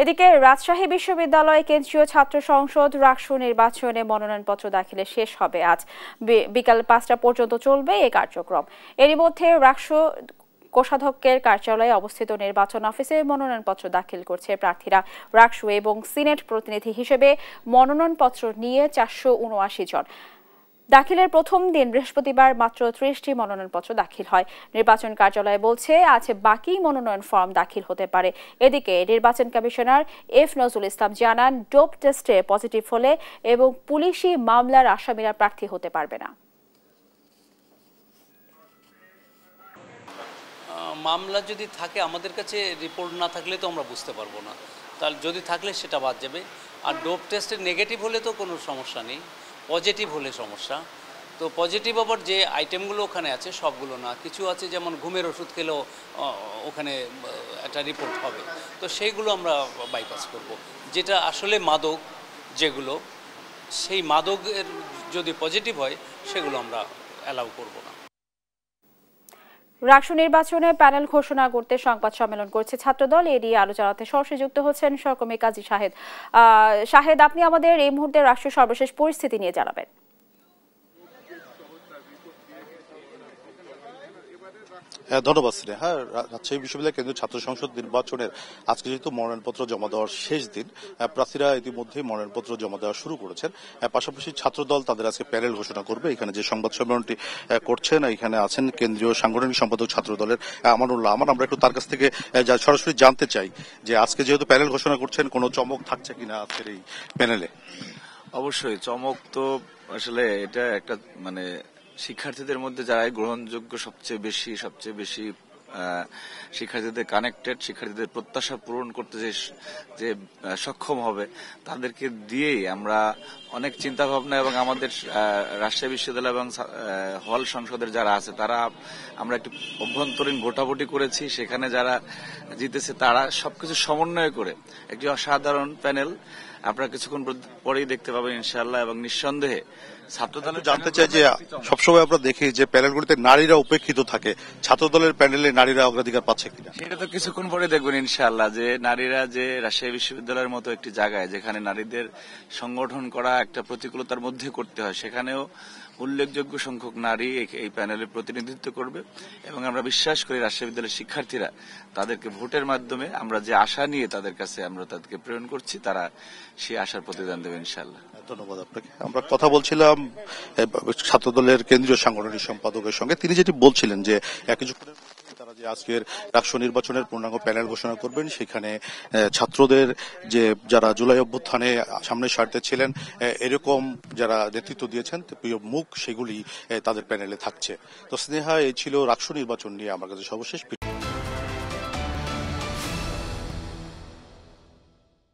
এদিকে রাজশাহী বিশ্ববিদ্যালয় কেন্দ্রীয় ছাত্র সংসদ রাকসু নির্বাচনে মনোনয়নপত্র দাখিলে শেষ হবে আজ বিকাল ৫টা পর্যন্ত চলবে এই কার্যক্রম। এরই মধ্যে রাকসু কোষাধ্যক্ষের কার্যালয়ে অবস্থিত নির্বাচন অফিসে মনোনয়নপত্র দাখিল করছে প্রার্থীরা। রাকসু এবং সিনেট প্রতিনিধি হিসেবে মনোনয়নপত্র নিয়ে ৪৭৯ জন। দাখিলের প্রথম দিন বৃহস্পতিবার মাত্র ৩০টি মনোনয়নপত্র দাখিল হয়। নির্বাচন কার্যালয় বলছে আজ বাকি মনোনয়ন ফর্ম দাখিল হতে পারে। এদিকে নির্বাচন কমিশনার এফ নজরুল ইসলাম জানান, ডোপ টেস্টে পজিটিভ হলে এবং পুলিশি মামলার আসামিরা প্রার্থী হতে পারবে না। মামলা যদি থাকে, আমাদের কাছে রিপোর্ট না থাকলে তো আমরা বুঝতে পারবো না, তাহলে যদি থাকলে সেটা বাদ যাবে। আর ডোপ টেস্টে নেগেটিভ হলে তো কোনো সমস্যা নেই, পজিটিভ হলে সমস্যা। তো পজিটিভ আবার যে আইটেমগুলো ওখানে আছে সবগুলো না, কিছু আছে যেমন ঘুমের ওষুধ খেলেও ওখানে একটা রিপোর্ট হবে, তো সেইগুলো আমরা বাইপাস করব। যেটা আসলে মাদক, যেগুলো সেই মাদকের যদি পজিটিভ হয় সেগুলো আমরা অ্যালাউ করব না। রাকসু নির্বাচনে প্যানেল ঘোষণা করতে সংবাদ সম্মেলন করছে ছাত্রদল। এ নিয়ে আলোচনাতে সরাসরি যুক্ত হচ্ছেন সহকর্মী কাজী শাহেদ। শাহেদ, আপনি আমাদের এই মুহূর্তে রাকসুর সর্বশেষ পরিস্থিতি নিয়ে জানাবেন। ধন্যবাদ স্নেহা। রাজশাহী বিশ্ববিদ্যালয় কেন্দ্রীয় ছাত্র সংসদ নির্বাচনের আজকে যেহেতু মনোনয়নপত্র জমা দেওয়ার শেষ দিন, প্রার্থীরা ইতিমধ্যে মনোনয়নপত্র জমা দেওয়া শুরু করেছেন। পাশাপাশি ছাত্রদল তাদের আজকে প্যানেল ঘোষণা করবে। এখানে যে সংবাদ সম্মেলনটি করছেন, এখানে আছেন কেন্দ্রীয় সাংগঠনিক সম্পাদক ছাত্রদলের আমানুল্লাহ আমান। আমরা একটু তার কাছ থেকে সরাসরি জানতে চাই যে আজকে যেহেতু প্যানেল ঘোষণা করছেন, কোনো চমক থাকছে কিনা আজকের এই প্যানেলে? অবশ্যই চমক তো, আসলে এটা একটা শিক্ষার্থীদের মধ্যে যারাই গ্রহণযোগ্য সবচেয়ে বেশি শিক্ষার্থীদের কানেক্টেড, শিক্ষার্থীদের প্রত্যাশা পূরণ করতে যে সক্ষম হবে, তাদেরকে দিয়েই আমরা অনেক চিন্তা ভাবনা এবং আমাদের রাজশাহী বিশ্ববিদ্যালয় এবং হল সংসদের যারা আছে তারা আমরা একটি অভ্যন্তরীণ ভোটাভুটি করেছি। সেখানে যারা জিতেছে তারা সবকিছু সমন্বয় করে একটি অসাধারণ প্যানেল আপনারা কিছুক্ষণ পরেই দেখতে পাবেন ইনশাআল্লাহ। এবং নিঃসন্দেহে ছাত্রদলের জানতে চাই যে সবসময় আমরা দেখি যে প্যানেলগুলিতে নারীরা উপেক্ষিত থাকে, ছাত্রদলের প্যানেলে নারীরা অগ্রাধিকার পাচ্ছে কিনা? সেটা তো কিছুক্ষণ পরে দেখবেন ইনশাআল্লাহ, যে নারীরা যে রাজশাহী বিশ্ববিদ্যালয়ের মতো একটি জায়গায় যেখানে নারীদের সংগঠন করা একটা প্রতিকূলতার মধ্যে করতে হয়, সেখানেও উল্লেখযোগ্য সংখ্যক নারী এই প্যানেলে প্রতিনিধিত্ব করবে। এবং আমরা বিশ্বাস করি রাজশাহী বিশ্ববিদ্যালয়ের শিক্ষার্থীরা তাদেরকে ভোটের মাধ্যমে আমরা যে আশা নিয়ে তাদের কাছে আমরা তাদেরকে প্রেরণ করছি, তারা সেই আশার প্রতিদান দেবে ইনশাআল্লাহ। ধন্যবাদ আপনাকে। আমরা কথা বলছিলাম ছাত্রদলের কেন্দ্রীয় সাংগঠনিক সম্পাদকের সঙ্গে। তিনি যেটি বলছিলেন যে কিছুক্ষণের মধ্যে তারা যে আজকের রাকসু নির্বাচনের পূর্ণাঙ্গ প্যানেল ঘোষণা করবেন, সেখানে ছাত্রদের যে যারা জুলাই অভ্যুত্থানে সামনের সারিতে ছিলেন, এরকম যারা নেতৃত্ব দিয়েছেন প্রিয় মুখ, সেগুলি তাদের প্যানেলে থাকছে। তো স্নেহা, এই ছিল রাকসু নির্বাচন নিয়ে আমার কাছে সর্বশেষ।